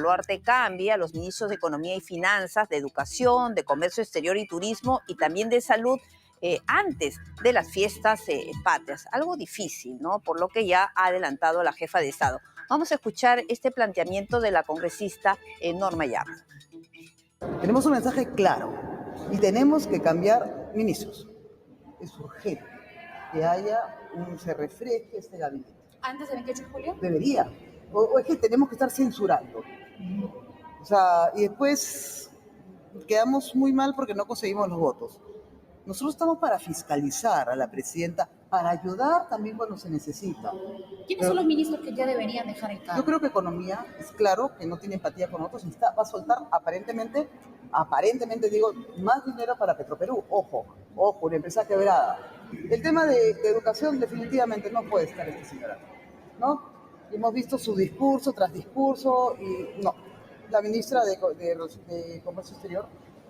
Boluarte cambia a los ministros de Economía y Finanzas, de Educación, de Comercio Exterior y Turismo y también de Salud antes de las fiestas patrias. Algo difícil, ¿no? Por lo que ya ha adelantado la jefa de Estado. Vamos a escuchar este planteamiento de la congresista Norma Yarro. Tenemos un mensaje claro y tenemos que cambiar ministros. Es urgente que se refresque este gabinete. ¿Antes del 28 de julio? Debería. O es que tenemos que estar censurando. O sea, y después quedamos muy mal porque no conseguimos los votos. Nosotros estamos para fiscalizar a la presidenta, para ayudar también cuando se necesita. ¿Quiénes son los ministros que ya deberían dejar el cargo? Yo creo que Economía, es claro que no tiene empatía con nosotros, va a soltar aparentemente digo, más dinero para Petroperú. Ojo, una empresa quebrada. El tema de educación definitivamente no puede estar esta señora, ¿no? Hemos visto su discurso tras discurso y no. La ministra de Comercio Exterior,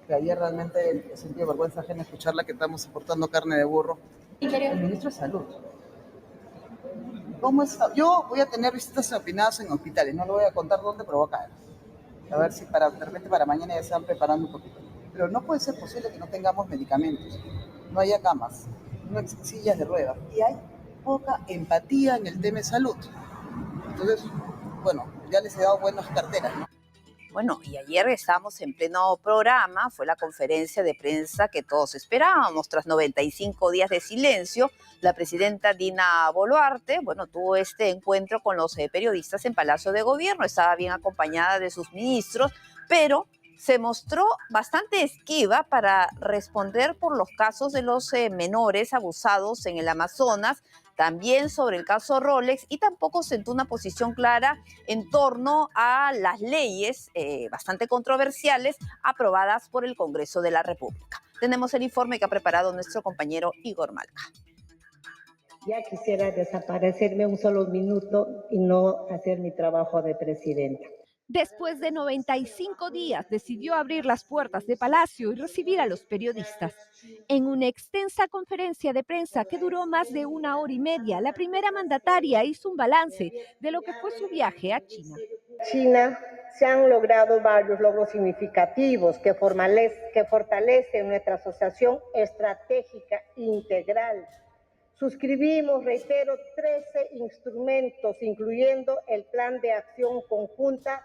que ayer realmente sentí vergüenza ajena escucharla que estamos importando carne de burro. El ministro de Salud. ¿Cómo está? Yo voy a tener visitas opinadas en hospitales, no lo voy a contar dónde, pero voy a caer. A ver si de repente para mañana ya se van preparando un poquito. Pero no puede ser posible que no tengamos medicamentos, no haya camas, no hay sillas de ruedas. Y hay poca empatía en el tema de salud. Entonces, bueno, ya les he dado buenas carteras, ¿no? Bueno, y ayer estábamos en pleno programa, fue la conferencia de prensa que todos esperábamos. Tras 95 días de silencio, la presidenta Dina Boluarte, bueno, tuvo este encuentro con los periodistas en Palacio de Gobierno. Estaba bien acompañada de sus ministros, pero se mostró bastante esquiva para responder por los casos de los menores abusados en el Amazonas, también sobre el caso Rolex, y tampoco sentó una posición clara en torno a las leyes bastante controversiales aprobadas por el Congreso de la República. Tenemos el informe que ha preparado nuestro compañero Igor Malca. Ya quisiera desaparecerme un solo minuto y no hacer mi trabajo de presidenta. Después de 95 días, decidió abrir las puertas de Palacio y recibir a los periodistas. En una extensa conferencia de prensa que duró más de 1 hora y media, la primera mandataria hizo un balance de lo que fue su viaje a China. China se han logrado varios logros significativos que fortalecen nuestra asociación estratégica integral. Suscribimos, reitero, 13 instrumentos, incluyendo el Plan de Acción Conjunta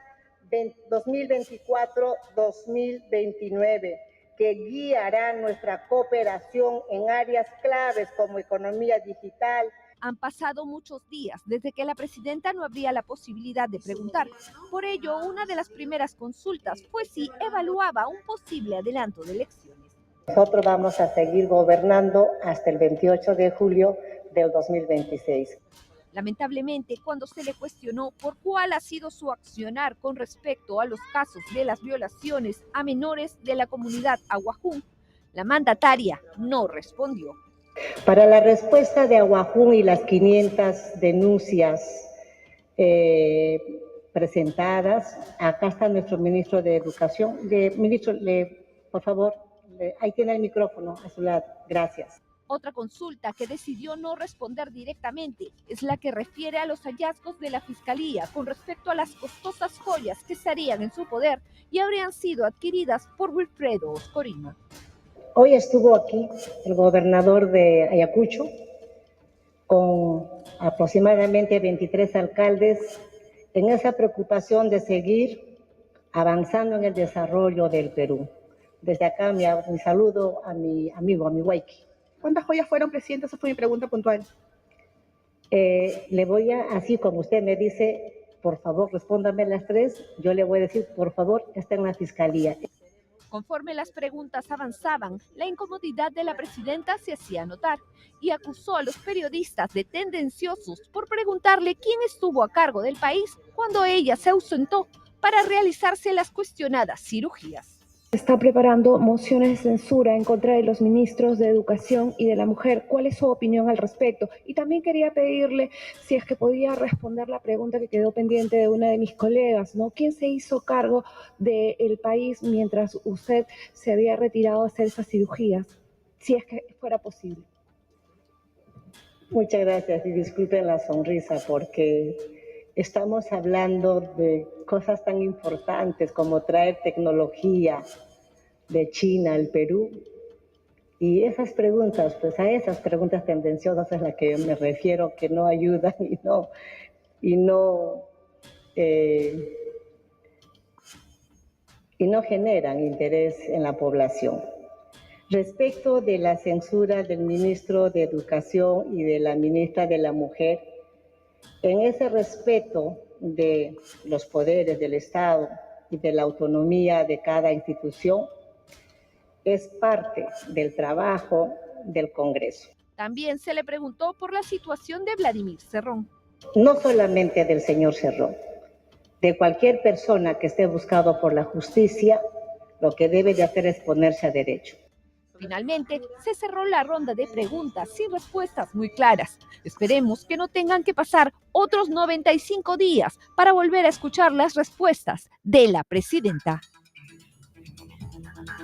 2024-2029, que guiará nuestra cooperación en áreas claves como economía digital. Han pasado muchos días desde que la presidenta no habría la posibilidad de preguntar. Por ello, una de las primeras consultas fue si evaluaba un posible adelanto de elecciones. Nosotros vamos a seguir gobernando hasta el 28 de julio del 2026. Lamentablemente, cuando se le cuestionó por cuál ha sido su accionar con respecto a los casos de las violaciones a menores de la comunidad Aguajún, la mandataria no respondió. Para la respuesta de Aguajún y las 500 denuncias presentadas, acá está nuestro ministro de Educación. Ministro, por favor, ahí tiene el micrófono a su lado. Gracias. Otra consulta que decidió no responder directamente es la que refiere a los hallazgos de la Fiscalía con respecto a las costosas joyas que estarían en su poder y habrían sido adquiridas por Wilfredo Oscorima. Hoy estuvo aquí el gobernador de Ayacucho con aproximadamente 23 alcaldes en esa preocupación de seguir avanzando en el desarrollo del Perú. Desde acá mi saludo a mi amigo, a mi Waiki. ¿Cuántas joyas fueron, presidente? Esa fue mi pregunta puntual. Le voy así como usted me dice, por favor, respóndame las 3, yo le voy a decir, por favor, está en la Fiscalía. Conforme las preguntas avanzaban, la incomodidad de la presidenta se hacía notar y acusó a los periodistas de tendenciosos por preguntarle quién estuvo a cargo del país cuando ella se ausentó para realizarse las cuestionadas cirugías. Está preparando mociones de censura en contra de los ministros de Educación y de la Mujer. ¿Cuál es su opinión al respecto? Y también quería pedirle si es que podía responder la pregunta que quedó pendiente de una de mis colegas, ¿no? ¿Quién se hizo cargo del país mientras usted se había retirado a hacer esas cirugías? Si es que fuera posible. Muchas gracias y disculpen la sonrisa porque estamos hablando de cosas tan importantes como traer tecnología de China al Perú. Y esas preguntas, pues a esas preguntas tendenciosas es a las que yo me refiero, que no ayudan y no generan interés en la población. Respecto de la censura del ministro de Educación y de la ministra de la Mujer, en ese respeto de los poderes del Estado y de la autonomía de cada institución, es parte del trabajo del Congreso. También se le preguntó por la situación de Vladimir Cerrón. No solamente del señor Cerrón, de cualquier persona que esté buscado por la justicia, lo que debe de hacer es ponerse a derecho. Finalmente, se cerró la ronda de preguntas sin respuestas muy claras. Esperemos que no tengan que pasar otros 95 días para volver a escuchar las respuestas de la presidenta.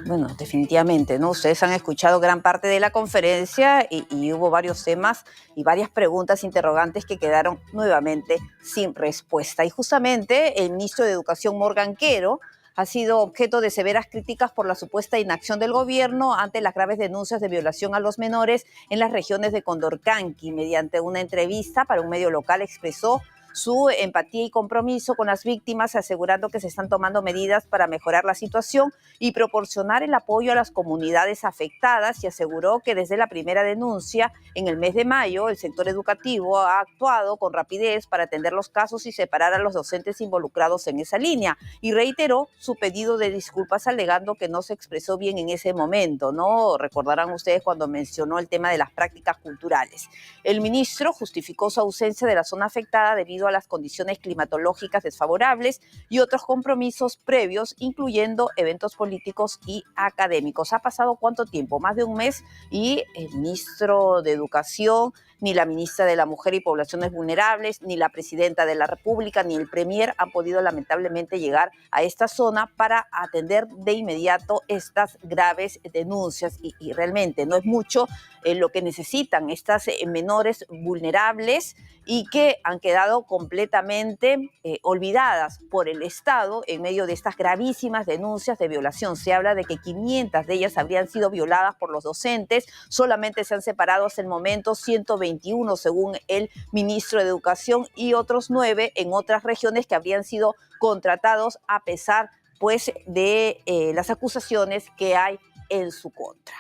Bueno, definitivamente, ¿no? Ustedes han escuchado gran parte de la conferencia y hubo varios temas y varias preguntas interrogantes que quedaron nuevamente sin respuesta. Y justamente el ministro de Educación, Morgan Quero, ha sido objeto de severas críticas por la supuesta inacción del gobierno ante las graves denuncias de violación a los menores en las regiones de Condorcanqui. Mediante una entrevista para un medio local expresó su empatía y compromiso con las víctimas, asegurando que se están tomando medidas para mejorar la situación y proporcionar el apoyo a las comunidades afectadas, y aseguró que desde la primera denuncia en el mes de mayo el sector educativo ha actuado con rapidez para atender los casos y separar a los docentes involucrados en esa línea, y reiteró su pedido de disculpas alegando que no se expresó bien en ese momento, ¿no? Recordarán ustedes cuando mencionó el tema de las prácticas culturales. El ministro justificó su ausencia de la zona afectada debido a las condiciones climatológicas desfavorables y otros compromisos previos, incluyendo eventos políticos y académicos. ¿Ha pasado cuánto tiempo? Más de un mes, y el ministro de Educación, ni la ministra de la Mujer y Poblaciones Vulnerables, ni la presidenta de la República, ni el premier han podido lamentablemente llegar a esta zona para atender de inmediato estas graves denuncias. Y realmente no es mucho lo que necesitan estas menores vulnerables y que han quedado completamente olvidadas por el Estado en medio de estas gravísimas denuncias de violación. Se habla de que 500 de ellas habrían sido violadas por los docentes. Solamente se han separado hasta el momento 121 según el ministro de Educación, y otros 9 en otras regiones que habrían sido contratados a pesar pues de las acusaciones que hay en su contra.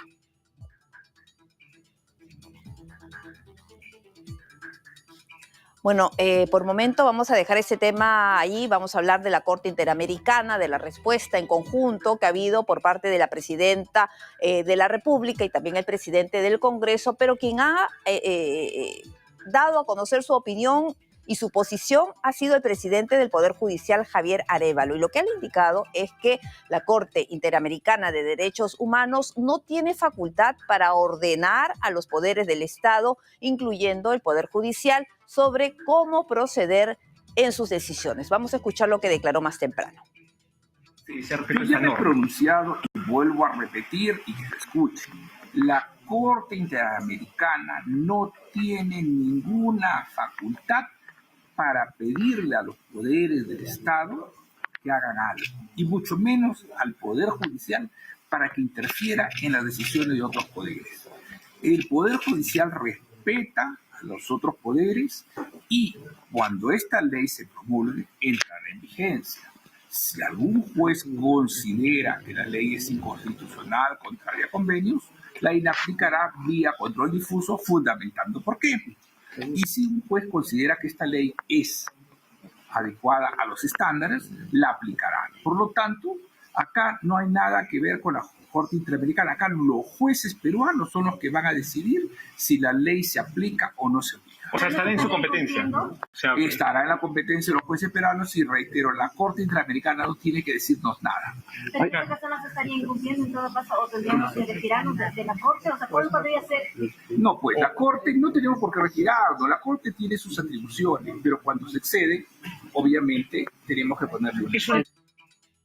Bueno, por momento vamos a dejar ese tema ahí, vamos a hablar de la Corte Interamericana, de la respuesta en conjunto que ha habido por parte de la presidenta de la República y también el presidente del Congreso, pero quien ha dado a conocer su opinión y su posición ha sido el presidente del Poder Judicial, Javier Arévalo. Y lo que él ha indicado es que la Corte Interamericana de Derechos Humanos no tiene facultad para ordenar a los poderes del Estado, incluyendo el Poder Judicial, sobre cómo proceder en sus decisiones. Vamos a escuchar lo que declaró más temprano. Sí, yo ya me he pronunciado y vuelvo a repetir y que se escuche. La Corte Interamericana no tiene ninguna facultad para pedirle a los poderes del Estado que hagan algo, y mucho menos al Poder Judicial para que interfiera en las decisiones de otros poderes. El Poder Judicial respeta a los otros poderes y cuando esta ley se promulgue entrará en vigencia. Si algún juez considera que la ley es inconstitucional, contraria a convenios, la inaplicará vía control difuso, fundamentando por qué. Y si un juez considera que esta ley es adecuada a los estándares, la aplicará. Por lo tanto, acá no hay nada que ver con la Corte Interamericana. Acá los jueces peruanos son los que van a decidir si la ley se aplica o no se aplica. O sea, estará en su competencia. Estará en la competencia de los jueces peruanos y, reitero, la Corte Interamericana no tiene que decirnos nada. ¿Pero qué caso no se estaría incumpliendo en todo caso o tendríamos que retirarnos de la Corte? O sea, ¿cuál podría ser? No, pues la Corte no tenemos por qué retirarnos. La Corte tiene sus atribuciones, pero cuando se excede, obviamente tenemos que ponerle un...